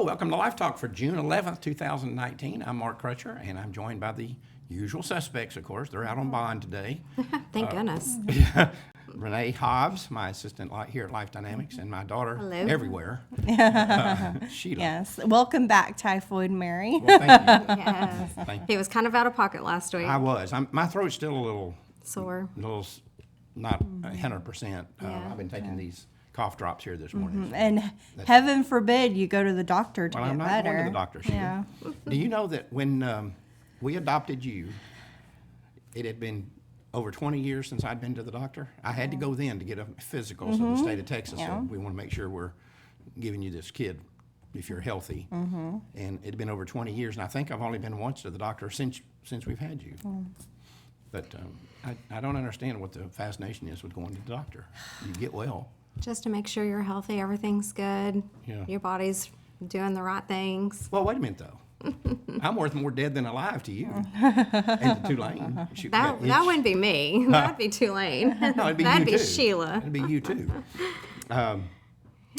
Hello, welcome to Life Talk for June 11th, 2019. I'm Mark Crutcher, and I'm joined by the usual suspects, of course. They're out on bond today. Thank goodness. Renee Hobbs, my assistant here at Life Dynamics, and my daughter everywhere, Sheila. Yes. Welcome back, Typhoid Mary. Well, thank you. Yes. Thank you. He was kind of out of pocket last week. I was. My throat's still a little Sore. Not 100%. I've been taking these cough drops here this morning. So And heaven forbid you go to the doctor to well, get I'm not better. going to the doctor, Sheila. Yeah. Do you know that when we adopted you, it had been over 20 years since I'd been to the doctor? I had to go then to get a physical, so the state of Texas said, we want to make sure we're giving you this kid if you're healthy. And it had been over 20 years, and I think I've only been once to the doctor since we've had you. But I don't understand what the fascination is with going to the doctor. You get well. Just to make sure you're healthy, everything's good. Yeah. Your body's doing the right things. Well, wait a minute, though. I'm worth more dead than alive to you. And to Tulane. That wouldn't be me. That'd be Tulane. No, it'd be That'd you be too. Sheila. It'd be you too.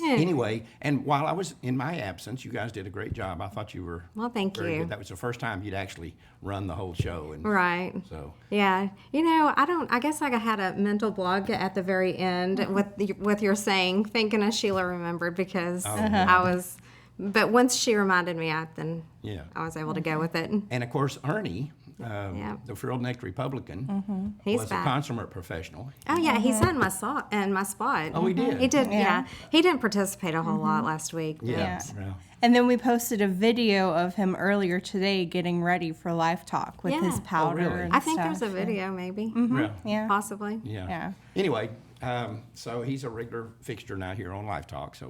Anyway, and while I was in my absence, you guys did a great job. I thought you were Well, thank very you. good. That was the first time you'd actually run the whole show. And Right. So Yeah. You know, I guess I had a mental block at the very end with your saying, thank goodness Sheila remembered because I was, but once she reminded me, then yeah. I was able to go with it. And of course, Ernie, the frilled-necked Republican, He's was back. a consummate professional. Oh yeah, he sat in my spot. Oh, he did? He did. Yeah. He didn't participate a whole lot last week. Yeah. And then we posted a video of him earlier today getting ready for Live Talk with his Yeah. powder really? and I think stuff. there's a video, maybe, Yeah. possibly. Yeah. Yeah. Anyway, so he's a regular fixture now here on Live Talk, so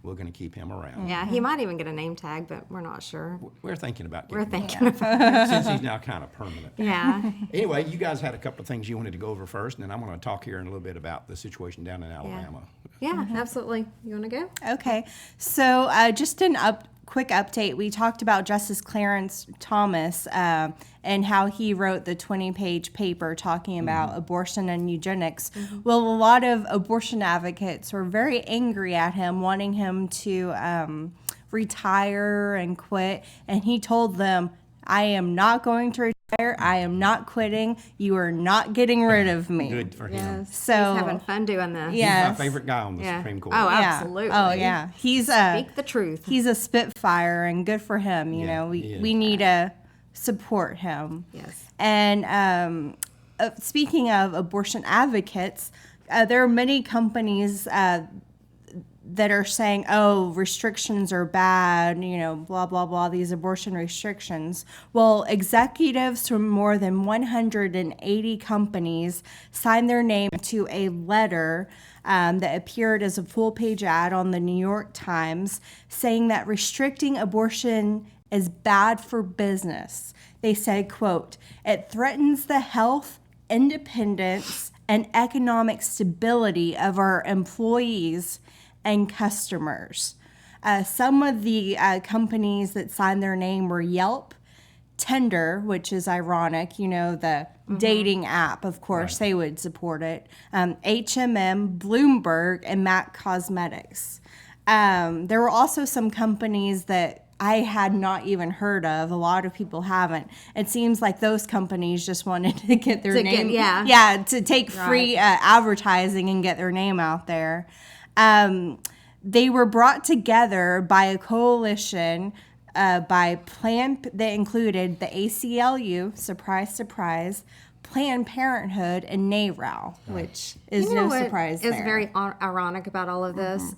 we're going to keep him around. Yeah, he might even get a name tag, but we're not sure. We're thinking about We're getting him thinking about. since he's now kind of permanent. Yeah. Anyway, you guys had a couple of things you wanted to go over first, and then I'm going to talk here in a little bit about the situation down in Alabama. Yeah, absolutely. You want to go? Okay. So just an quick update. We talked about Justice Clarence Thomas and how he wrote the 20-page paper talking about abortion and eugenics. Well, a lot of abortion advocates were very angry at him, wanting him to retire and quit. And he told them, I am not going to retire. I am not quitting. You are not getting rid of me. Good for him. Yes. So- He's having fun doing this. Yeah. He's my favorite guy on the Supreme Court. Oh, Yeah. absolutely. Oh, yeah. He's Speak the truth. He's a spitfire, and good for him. You know, he is. we need to support him. Yes. And speaking of abortion advocates, there are many companies that are saying, oh, restrictions are bad, you know, blah, blah, blah, these abortion restrictions. Well, executives from more than 180 companies signed their name to a letter that appeared as a full-page ad on the New York Times saying that restricting abortion is bad for business. They said, quote, it threatens the health, independence, and economic stability of our employees and customers. Some of the companies that signed their name were Yelp, Tinder, which is ironic, you know, the dating app, of course, they would support it, HMM, Bloomberg, and MAC Cosmetics. There were also some companies that I had not even heard of. A lot of people haven't. It seems like those companies just wanted to get their name. To take free advertising and get their name out there. They were brought together by a coalition by Planned, that included the ACLU, surprise, surprise, Planned Parenthood, and NARAL, which is no surprise there. It's very ironic about all of this.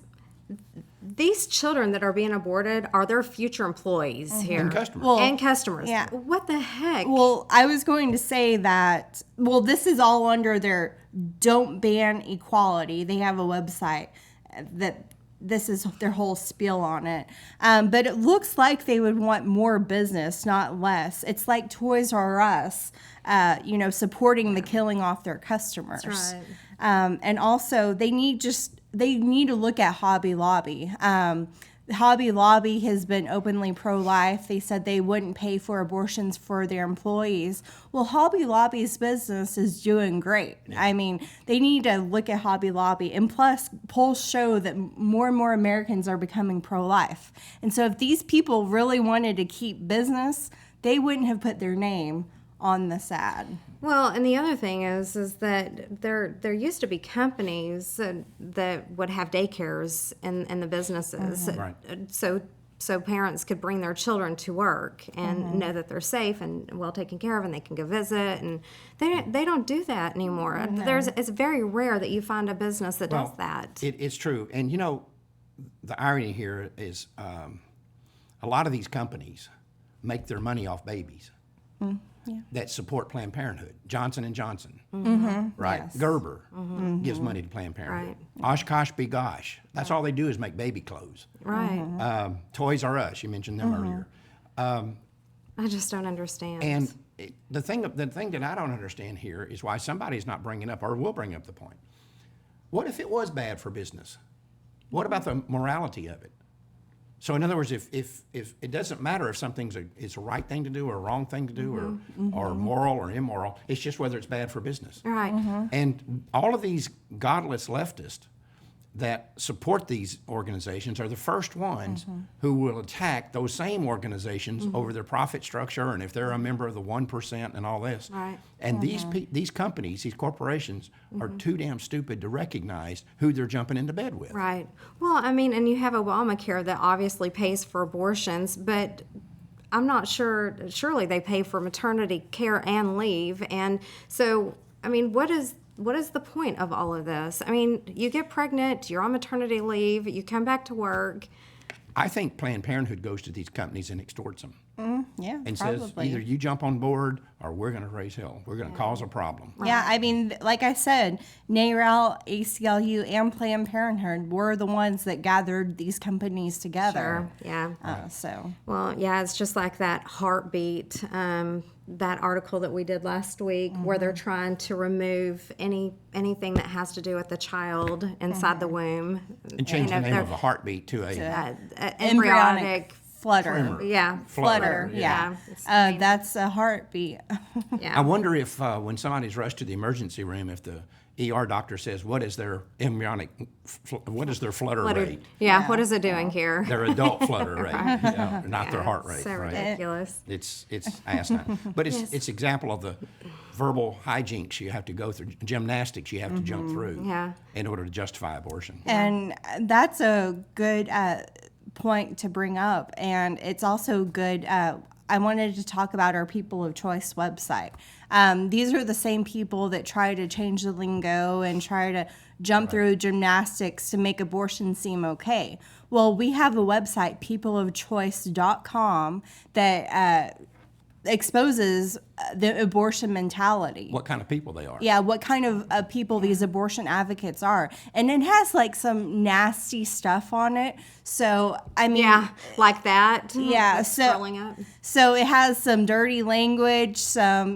These children that are being aborted are their future employees here. And customers. Well, and customers. yeah. What the heck? Well, I was going to say that, well, this is all under their Don't Ban Equality. They have a website that this is their whole spiel on it. But it looks like they would want more business, not less. It's like Toys R Us, supporting the killing off their customers. That's right. And also, they need to look at Hobby Lobby. Hobby Lobby has been openly pro-life. They said they wouldn't pay for abortions for their employees. Well, Hobby Lobby's business is doing great. I mean, they need to look at Hobby Lobby. And plus, polls show that more and more Americans are becoming pro-life. And so if these people really wanted to keep business, they wouldn't have put their name on this ad. Well, and the other thing is that there used to be companies that would have daycares in the businesses, Right. so parents could bring their children to work and know that they're safe and well taken care of, and they can go visit. And they don't do that anymore. It's very rare that you find a business that does that. It's true. And, you know, the irony here is a lot of these companies make their money off babies. That support Planned Parenthood. Johnson & Johnson, right? Yes. Gerber gives money to Planned Parenthood. Oshkosh Be Gosh. That's all they do is make baby clothes. Right. Toys R Us, you mentioned them earlier. I just don't understand. And the thing that I don't understand here is why somebody's not bringing up, or will bring up the point. What if it was bad for business? What about the morality of it? So in other words, if it doesn't matter if something's it's a right thing to do or a wrong thing to do or moral or immoral, it's just whether it's bad for business. Right. And all of these godless leftists that support these organizations are the first ones who will attack those same organizations over their profit structure and if they're a member of the 1% and all this. Right. And these companies, these corporations, are too damn stupid to recognize who they're jumping into bed with. Right. Well, I mean, and you have Obamacare that obviously pays for abortions, but I'm not sure, surely they pay for maternity care and leave. And so, I mean, what is the point of all of this? I mean, you get pregnant, you're on maternity leave, you come back to work. I think Planned Parenthood goes to these companies and extorts them. Yeah, And probably. says, either you jump on board or we're going to raise hell. We're going to cause a problem. Yeah, I mean, like I said, NARAL, ACLU, and Planned Parenthood were the ones that gathered these companies together. Yeah. So, Well, yeah, it's just like that Heartbeat, that article that we did last week, where they're trying to remove anything that has to do with the child inside the womb. And change the name of a heartbeat to a Embryonic. flutter. Tremor. Yeah. Flutter, Yeah. yeah. That's a heartbeat. Yeah. I wonder if when somebody's rushed to the emergency room, if the ER doctor says, what is their flutter rate? Yeah, what is it doing here? Their adult flutter rate, not their heart rate. So right? ridiculous. It's asinine. But it's example of the verbal hijinks you have to go through, gymnastics you have to jump through in order to justify abortion. And that's a good point to bring up. And it's also good. I wanted to talk about our People of Choice website. These are the same people that try to change the lingo and try to jump through gymnastics to make abortion seem okay. Well, we have a website, peopleofchoice.com, that exposes the abortion mentality. What kind of people they are. Yeah, what kind of people these abortion advocates are. And it has like some nasty stuff on it. So, I mean. Yeah, like that. Yeah, Like so scrolling up. So it has some dirty language, some,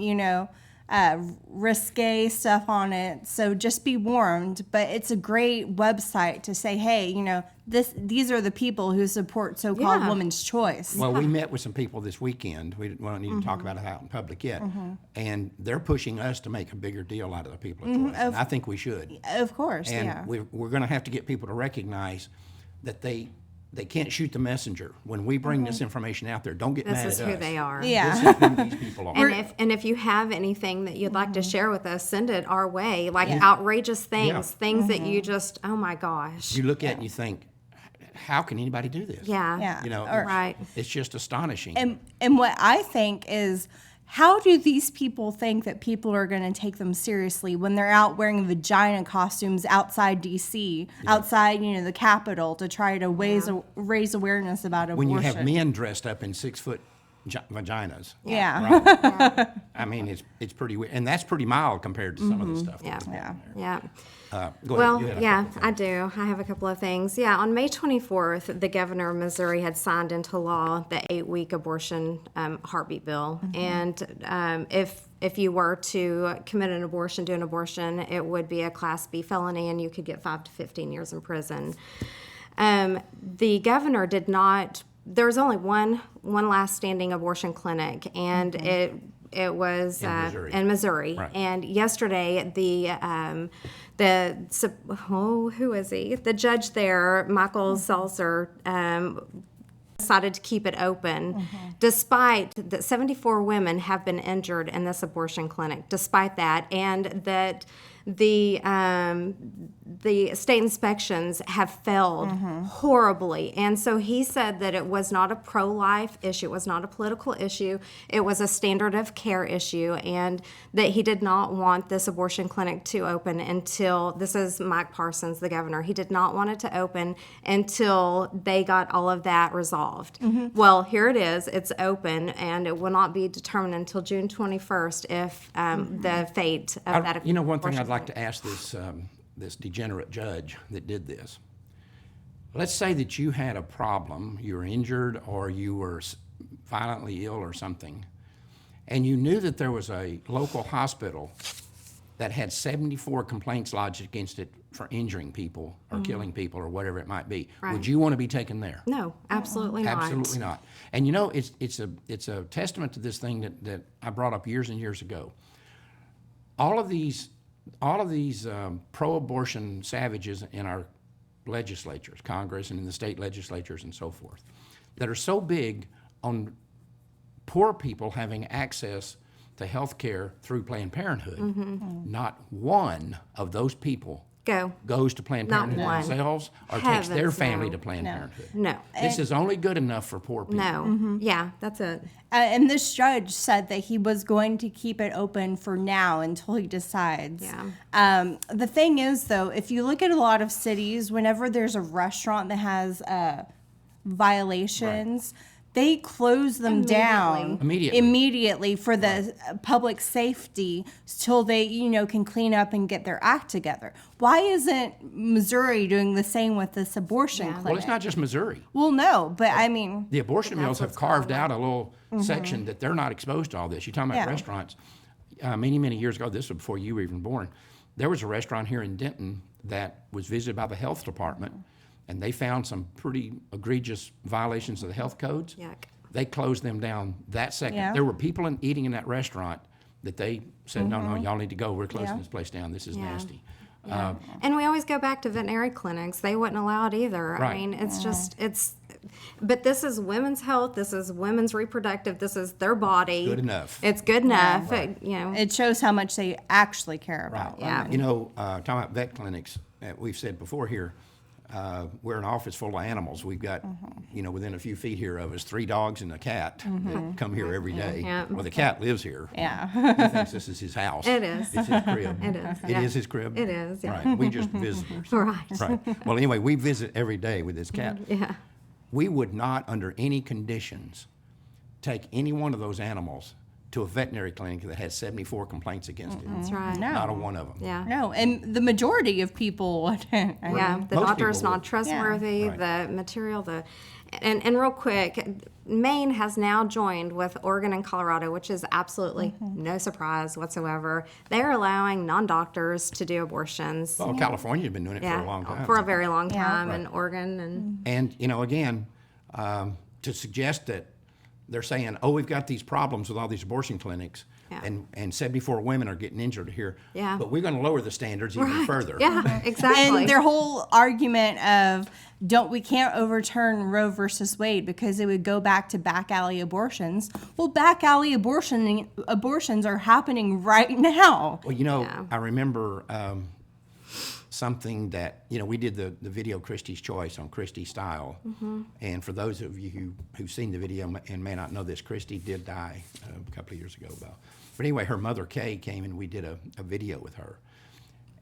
risque stuff on it. So just be warned. But it's a great website to say, hey, these are the people who support so-called women's choice. Well, we met with some people this weekend. We don't need to talk about it out in public yet. And they're pushing us to make a bigger deal out of the people of choice. And I think we should. Of course, And yeah. we're going to have to get people to recognize that they can't shoot the messenger. When we bring this information out there, don't get mad at us. This is who they are. Yeah. This is who these people are. And if you have anything that you'd like to share with us, send it our way. Like outrageous things, things that you just, oh my gosh. You look at it and you think, how can anybody do this? Yeah. Yeah. Right. It's just astonishing. And what I think is, how do these people think that people are going to take them seriously when they're out wearing vagina costumes outside D.C., outside, the Capitol, to try to raise awareness about abortion? when you have men dressed up in 6-foot vaginas. Yeah. Right? I mean, it's pretty weird. And that's pretty mild compared to some of the stuff. Yeah. Yeah. Go Well, ahead. You had a yeah, couple I things. do. I have a couple of things. Yeah, on May 24th, the governor of Missouri had signed into law the 8-week abortion heartbeat bill. And if you were to commit an abortion, do an abortion, it would be a Class B felony, and you could get 5 to 15 years in prison. The governor did not. There was only one last standing abortion clinic, and it was in Missouri. Right. And yesterday, who is he? The judge there, Michael Seltzer, decided to keep it open, despite that 74 women have been injured in this abortion clinic. Despite that, and that the state inspections have failed horribly. And so he said that it was not a pro-life issue, it was not a political issue, it was a standard of care issue, and that he did not want this abortion clinic to open until, this is Mike Parsons, the governor, he did not want it to open until they got all of that resolved. Well, here it is, it's open, and it will not be determined until June 21st if the fate of that You know, one thing abortion I'd like to ask this degenerate judge that did this. Let's say that you had a problem, you were injured or you were violently ill or something, and you knew that there was a local hospital that had 74 complaints lodged against it for injuring people or killing people or whatever it might be. Right. Would you want to be taken there? No, absolutely not. Absolutely not. And you know, it's a testament to this thing that I brought up years and years ago. All of these pro-abortion savages in our legislatures, Congress and in the state legislatures and so forth, that are so big on poor people having access to health care through Planned Parenthood, not one of those people goes to Planned Not Parenthood one. themselves or takes their Heavens, family no. to Planned Parenthood. No. This is only good enough for poor people. No. Yeah, that's it. And this judge said that he was going to keep it open for now until he decides. Yeah. The thing is, though, if you look at a lot of cities, whenever there's a restaurant that has violations, they close them down immediately for the public safety till they, can clean up and get their act together. Why isn't Missouri doing the same with this abortion clinic? Well, it's not just Missouri. Well, no, but I mean, The abortion mills have carved out a little section that they're not exposed to all this. You're talking about restaurants. Many, many years ago, this was before you were even born, there was a restaurant here in Denton that was visited by the health department, and they found some pretty egregious violations of the health codes. Yuck. They closed them down that second. Yeah. There were people eating in that restaurant that they said, no, y'all need to go. We're closing this place down. This is nasty. And we always go back to veterinary clinics. They wouldn't allow it either. Right. I mean, it's but this is women's health. This is women's reproductive. This is their body. Good enough. It's good enough. it shows how much they actually care about Yeah. women. You know, talking about vet clinics, we've said before here, we're an office full of animals. We've got, within a few feet here of us, 3 dogs and a cat that come here every day. Yeah. Well, the cat lives here. Yeah. He thinks this is his house. It is. It's his crib. It is. It is his crib? It is, yeah. Right. We just visitors. Right. Right. Well, anyway, we visit every day with this cat. Yeah. We would not, under any conditions, take any one of those animals to a veterinary clinic that has 74 complaints against it. That's right. No. Not a one of them. Yeah. No, and the majority of people wouldn't. Yeah, the Most doctor is people not would. trustworthy. Yeah. Right. The material, and real quick, Maine has now joined with Oregon and Colorado, which is absolutely no surprise whatsoever. They're allowing non-doctors to do abortions. Well, California's been doing it for a long time. for a very long Yeah. time, and Oregon and And, again, to suggest that they're saying, oh, we've got these problems with all these abortion clinics, Yeah. and 74 women are getting injured here, Yeah. but we're going to lower the standards even further. yeah, exactly. And their whole argument of we can't overturn Roe versus Wade because it would go back to back alley abortions. Well, back alley abortions are happening right now. Well, Yeah. I remember something that, we did the video Christi's Choice on Christi Style. And for those of you who've seen the video and may not know this, Christi did die a couple of years ago. But anyway, her mother, Kay, came and we did a video with her.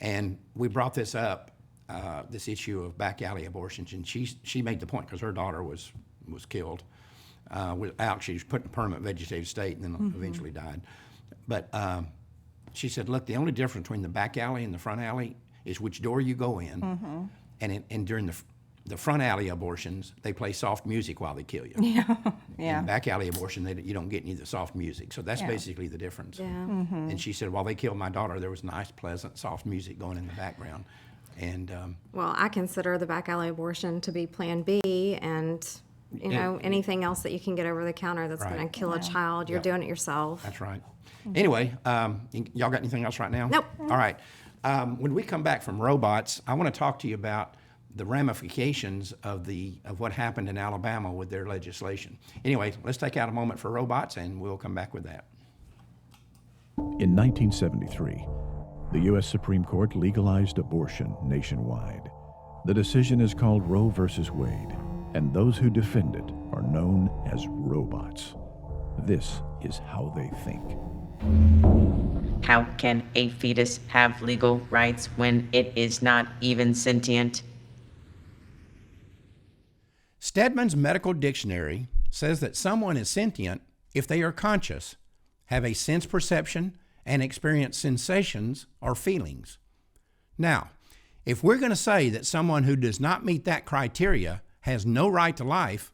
And we brought this up, this issue of back alley abortions, and she made the point because her daughter was killed. She was put in permanent vegetative state and then eventually died. But she said, look, the only difference between the back alley and the front alley is which door you go in. And during the front alley abortions, they play soft music while they kill you. Yeah. In back alley abortion, you don't get any of the soft music. So that's basically the difference. Yeah. And she said, while they killed my daughter, there was nice, pleasant, soft music going in the background. And Well, I consider the back alley abortion to be Plan B, and anything else that you can get over the counter that's going to kill a child, you're doing it yourself. that's right. Anyway, y'all got anything else right now? Nope. All right. When we come back from robots, I want to talk to you about the ramifications of what happened in Alabama with their legislation. Anyway, let's take out a moment for robots, and we'll come back with that. In 1973, the U.S. Supreme Court legalized abortion nationwide. The decision is called Roe versus Wade, and those who defend it are known as robots. This is how they think. How can a fetus have legal rights when it is not even sentient? Stedman's Medical Dictionary says that someone is sentient if they are conscious, have a sense perception, and experience sensations or feelings. Now, if we're going to say that someone who does not meet that criteria has no right to life,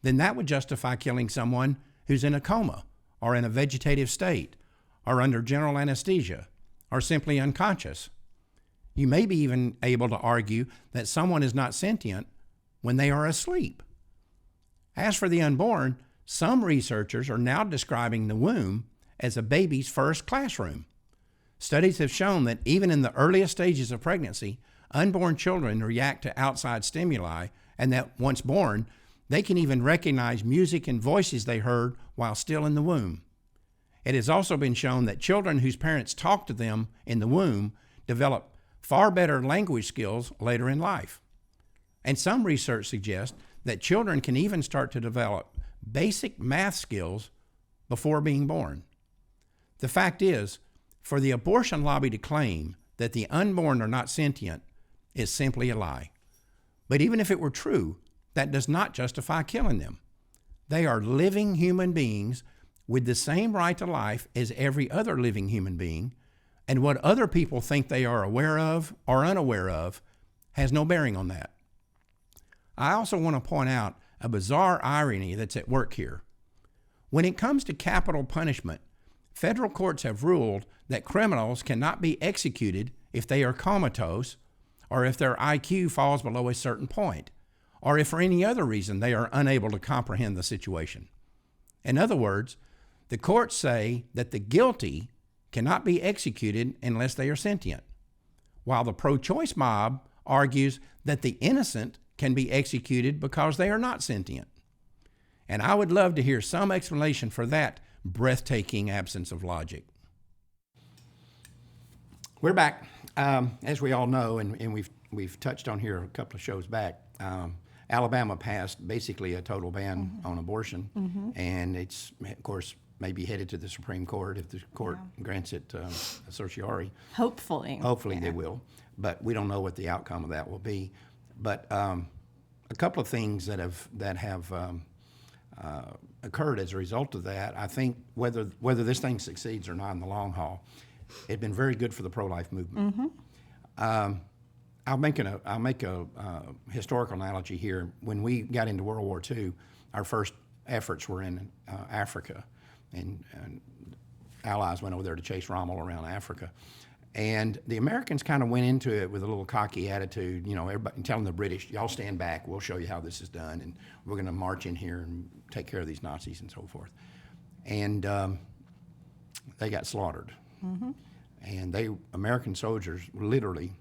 then that would justify killing someone who's in a coma or in a vegetative state or under general anesthesia or simply unconscious. You may be even able to argue that someone is not sentient when they are asleep. As for the unborn, some researchers are now describing the womb as a baby's first classroom. Studies have shown that even in the earliest stages of pregnancy, unborn children react to outside stimuli, and that once born, they can even recognize music and voices they heard while still in the womb. It has also been shown that children whose parents talk to them in the womb develop far better language skills later in life. And some research suggests that children can even start to develop basic math skills before being born. The fact is, for the abortion lobby to claim that the unborn are not sentient is simply a lie. But even if it were true, that does not justify killing them. They are living human beings with the same right to life as every other living human being, and what other people think they are aware of or unaware of has no bearing on that. I also want to point out a bizarre irony that's at work here. When it comes to capital punishment, federal courts have ruled that criminals cannot be executed if they are comatose, or if their IQ falls below a certain point, or if for any other reason they are unable to comprehend the situation. In other words, the courts say that the guilty cannot be executed unless they are sentient, while the pro-choice mob argues that the innocent can be executed because they are not sentient. And I would love to hear some explanation for that breathtaking absence of logic. We're back. As we all know, and we've touched on here a couple of shows back, Alabama passed basically a total ban on abortion, and it's, of course, maybe headed to the Supreme Court if the court grants it a certiorari. Hopefully. Hopefully they will, but we don't know what the outcome of that will be. But a couple of things that have occurred as a result of that, I think whether this thing succeeds or not in the long haul, it's been very good for the pro-life movement. I'll make a historical analogy here. When we got into World War II, our first efforts were in Africa, and Allies went over there to chase Rommel around Africa. And the Americans kind of went into it with a little cocky attitude, everybody telling the British, y'all stand back, we'll show you how this is done, and we're going to march in here and take care of these Nazis and so forth. And they got slaughtered. And American soldiers literally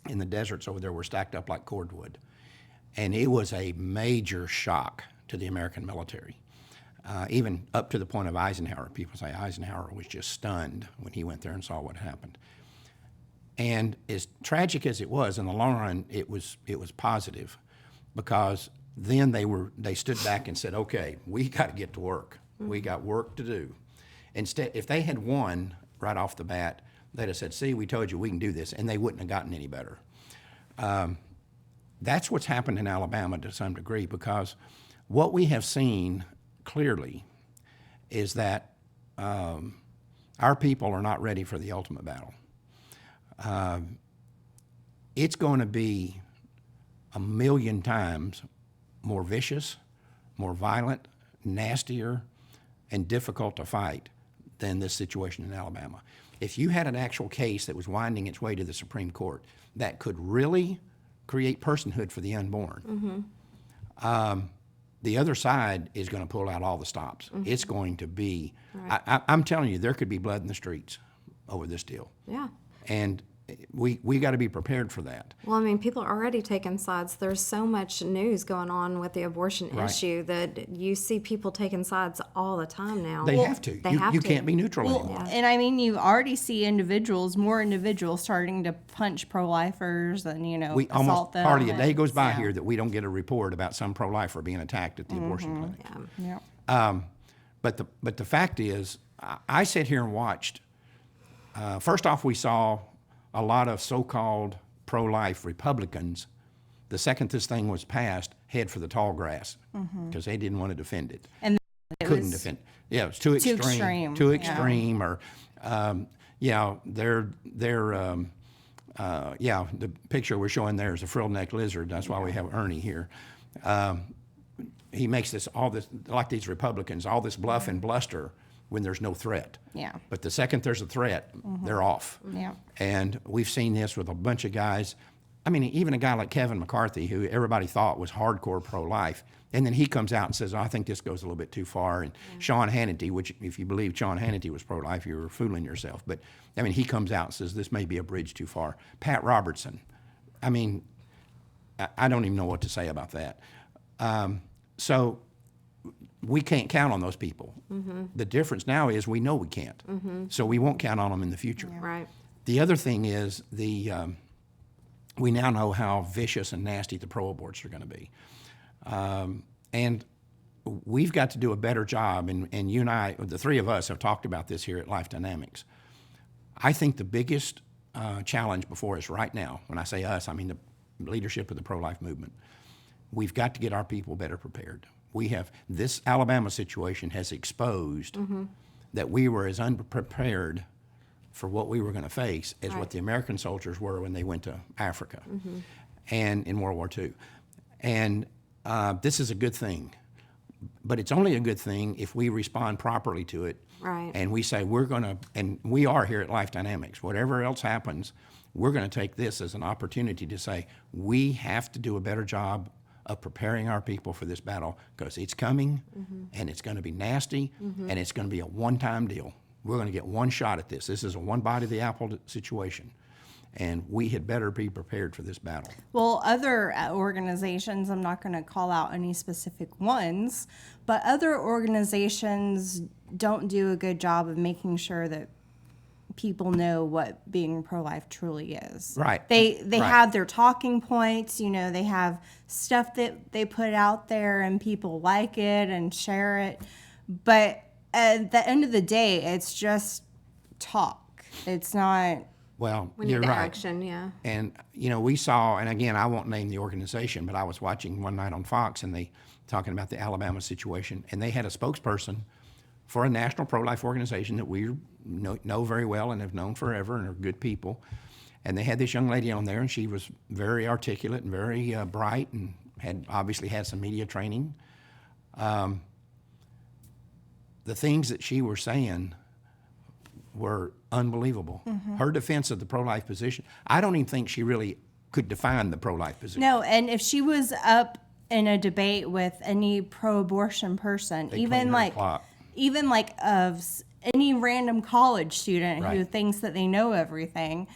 in the deserts over there were stacked up like cordwood. And it was a major shock to the American military, even up to the point of Eisenhower. People say Eisenhower was just stunned when he went there and saw what happened. And as tragic as it was, in the long run, it was positive, because then they stood back and said, okay, we got to get to work. We got work to do. Instead, if they had won right off the bat, they'd have said, see, we told you we can do this, and they wouldn't have gotten any better. That's what's happened in Alabama to some degree, because what we have seen clearly is that our people are not ready for the ultimate battle. It's going to be 1,000,000 times more vicious, more violent, nastier, and difficult to fight than this situation in Alabama. if you had an actual case that was winding its way to the Supreme Court that could really create personhood for the unborn, the other side is going to pull out all the stops. It's going to be, I'm telling you, there could be blood in the streets over this deal. Yeah. And we got to be prepared for that. Well, I mean, people are already taking sides. There's so much news going on with the abortion Right. issue that you see people taking sides all the time now. They have to. They you have you to. can't be neutral Well, anymore. and I mean, you already see more individuals starting to punch pro-lifers and, We assault almost them. hardly a day goes by Yeah. here that we don't get a report about some pro-lifer being attacked at the abortion clinic. Yeah. But the fact is, I sat here and watched. First off, we saw a lot of so-called pro-life Republicans. The second this thing was passed, head for the tall grass because they didn't want to defend it. And it Couldn't was, defend. Yeah, it was too extreme. extreme, Too yeah. extreme, or the picture we're showing there is a frill-necked lizard. That's why we have Ernie here. He makes all this like these Republicans, all this bluff and bluster when there's no threat. Yeah. But the second there's a threat, they're off. Yeah. And we've seen this with a bunch of guys. I mean, even a guy like Kevin McCarthy, who everybody thought was hardcore pro-life, and then he comes out and says, I think this goes a little bit too far. And Sean Hannity, which if you believe Sean Hannity was pro-life, you were fooling yourself. But, I mean, he comes out and says, this may be a bridge too far. Pat Robertson, I mean, I don't even know what to say about that. So we can't count on those people. The difference now is we know we can't. So we won't count on them in the future. Right. The other thing is we now know how vicious and nasty the pro-aborts are going to be. And we've got to do a better job, and you and I, the three of us, have talked about this here at Life Dynamics. I think the biggest challenge before us right now, when I say us, I mean the leadership of the pro-life movement, we've got to get our people better prepared. This Alabama situation has exposed that we were as unprepared for what we were going to face as what the American soldiers were when they went to Africa and in World War II. And this is a good thing, but it's only a good thing if we respond properly to it. Right. And we say and we are here at Life Dynamics. Whatever else happens, we're going to take this as an opportunity to say we have to do a better job of preparing our people for this battle because it's coming and it's going to be nasty and it's going to be a one-time deal. We're going to get one shot at this. This is a one bite of the apple situation. And we had better be prepared for this battle. Well, other organizations, I'm not going to call out any specific ones, but other organizations don't do a good job of making sure that people know what being pro-life truly is. Right. They Right. have their talking points, they have stuff that they put out there and people like it and share it. But at the end of the day, it's just talk. It's not. Well, We need you're the right. action, yeah. And, we saw, and again, I won't name the organization, but I was watching one night on Fox and they talking about the Alabama situation, and they had a spokesperson for a national pro-life organization that we know very well and have known forever and are good people. And they had this young lady on there, and she was very articulate and very bright and had obviously had some media training. The things that she was saying were unbelievable. Her defense of the pro-life position, I don't even think she really could define the pro-life position. No, and if she was up in a debate with any pro-abortion person, They clean her clock. even like any random college student who Right. thinks that they know everything,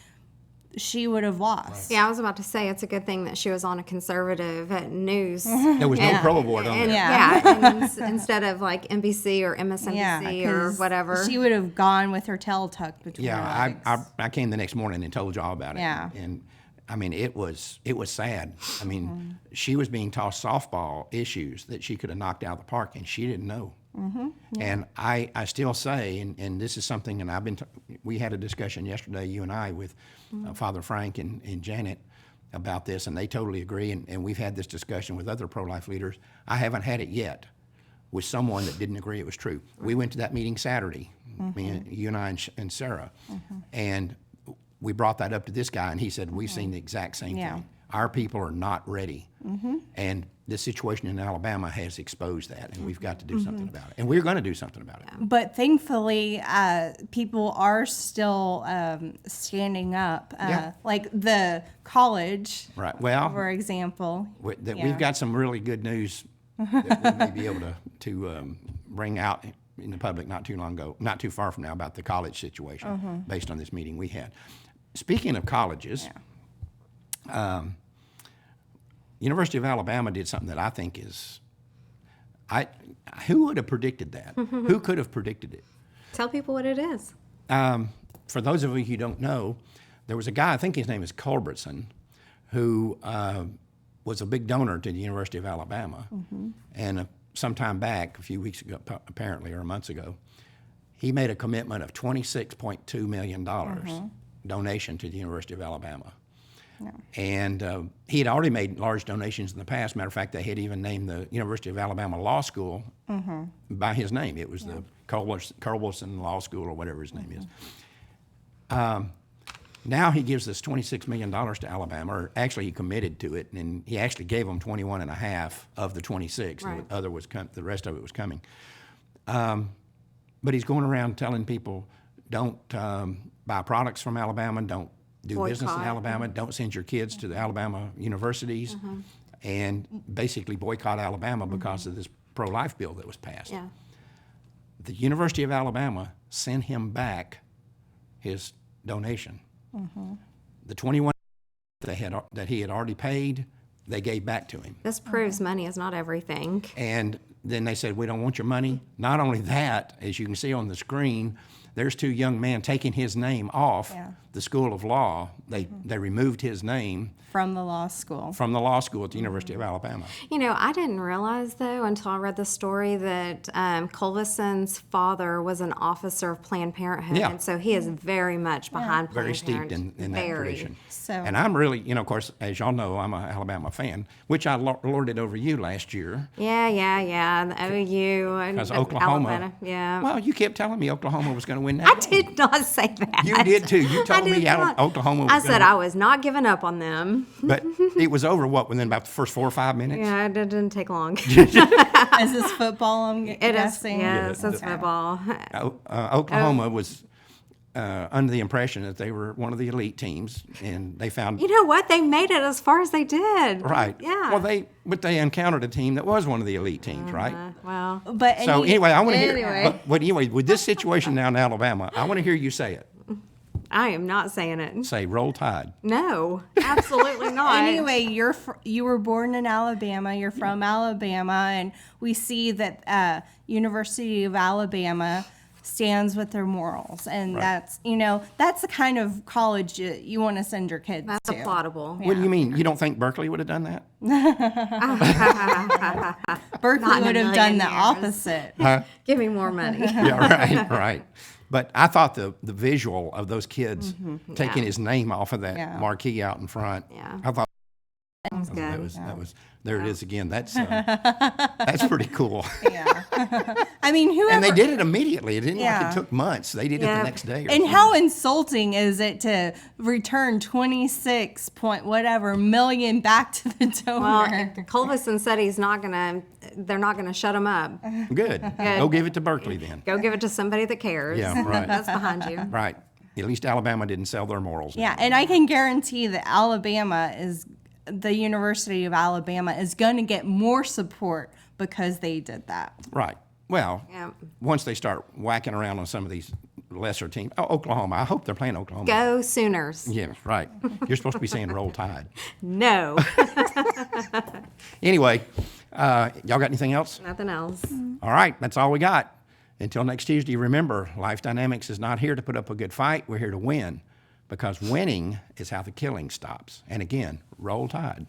she would have lost. Yeah, I was about to say it's a good thing that she was on a conservative news. There was no pro-abort on And, there. yeah, and instead of like NBC or MSNBC or 'cause whatever. she would have gone with her tail tucked between her Yeah, legs. I came the next morning and told y'all about it. Yeah. And I mean, it was sad. I mean, she was being tossed softball issues that she could have knocked out of the park, and she didn't know. And I still say, and this is something, and we had a discussion yesterday, you and I, with Father Frank and Janet about this, and they totally agree, and we've had this discussion with other pro-life leaders. I haven't had it yet with someone that didn't agree it was true. We went to that meeting Saturday, you and I and Sarah, and we brought that up to this guy, and he said, we've seen the exact same Yeah. thing. Our people are not ready. And this situation in Alabama has exposed that, and we've got to do something about it. And we're going to do something about it. But thankfully, people are still standing up. Yeah. Like the college, Right. Well, for example. we've got some really good news that we may be able to bring out in the public not too far from now, about the college situation based on this meeting we had. Speaking of colleges, University of Alabama did something that I think is, who would have predicted that? Who could have predicted it? Tell people what it is. For those of you who don't know, there was a guy, I think his name is Culbertson, who was a big donor to the University of Alabama. And some time back, a few weeks ago, apparently, or months ago, he made a commitment of $26.2 million donation to the University of Alabama. And he had already made large donations in the past. Matter of fact, they had even named the University of Alabama Law School by his name. It was the Carlson Law School, or whatever his name is. Now he gives this $26 million to Alabama, or actually he committed to it, and he actually gave them 21 and a half of the 26. Right. The rest of it was coming. But he's going around telling people, don't buy products from Alabama, don't do business in Boycott. Alabama, don't send your kids to the Alabama universities, and basically boycott Alabama because of this pro-life bill that was passed. Yeah. The University of Alabama sent him back his donation. The 21 that he had already paid, they gave back to him. This proves money is not everything. And then they said, we don't want your money. Not only that, as you can see on the screen, there's two young men taking his name off the School of Law. They removed his name From the law school. from the law school at the University of Alabama. You know, I didn't realize, though, until I read the story, that Culverson's father was an officer of Planned Parenthood. Yeah. And so he is very much behind Planned Very steeped Parenthood. in that Very. tradition. So- And I'm really, of course, as y'all know, I'm an Alabama fan, which I lorded over you last year. Yeah. The OU and Because Oklahoma. Alabama. Yeah. Well, you kept telling me Oklahoma was going to win that I game. did not say that. You did too. You told I me did not. Oklahoma was I said I was not giving up on them. But it was over, within about the first 4 or 5 minutes? Yeah, it didn't take long. Is this football, I'm It is. guessing? Yes, it's football. Oklahoma was under the impression that they were one of the elite teams, and they found... You know what? They made it as far as they did. Right. Yeah. Well, they encountered a team that was one of the elite teams, right? Well, But So anyway, I want to Anyway. hear... But anyway, with this situation now in Alabama, I want to hear you say it. I am not saying it. Say, roll tide. No, absolutely not. Anyway, you were born in Alabama. You're from Alabama, and we see that University of Alabama stands with their morals, and Right. that's the kind of college you want to send your kids That's to. applaudable. What do you mean? You don't think Berkeley would have done that? Berkeley Not in a would have million done the years. opposite. Give me more money. Yeah, right. But I thought the visual of those kids taking Yeah. his name off of that Yeah. marquee out in front, Yeah. I thought That's that good. was there it is again. That's pretty cool. Yeah. I mean, whoever. And they did it immediately. It didn't like Yeah. it took months. They did it Yeah. the next day. Or And something. how insulting is it to return 26 point whatever million back to the donor? Well, Culveson said they're not gonna shut him up. Good. Go give it to Berkeley then. Go give it to somebody that cares. Yeah, right. That's behind you. Right. At least Alabama didn't sell their morals. Yeah, and I can guarantee that the University of Alabama is going to get more support because they did that. Right. Well, Yeah. once they start whacking around on some of these lesser teams. Oh, Oklahoma. I hope they're playing Oklahoma. Go Sooners. Yeah, right. You're supposed to be saying roll tide. No, Anyway, y'all got anything else? nothing else. All right, that's all we got. Until next Tuesday, remember, Life Dynamics is not here to put up a good fight. We're here to win, because winning is how the killing stops. And again, roll tide.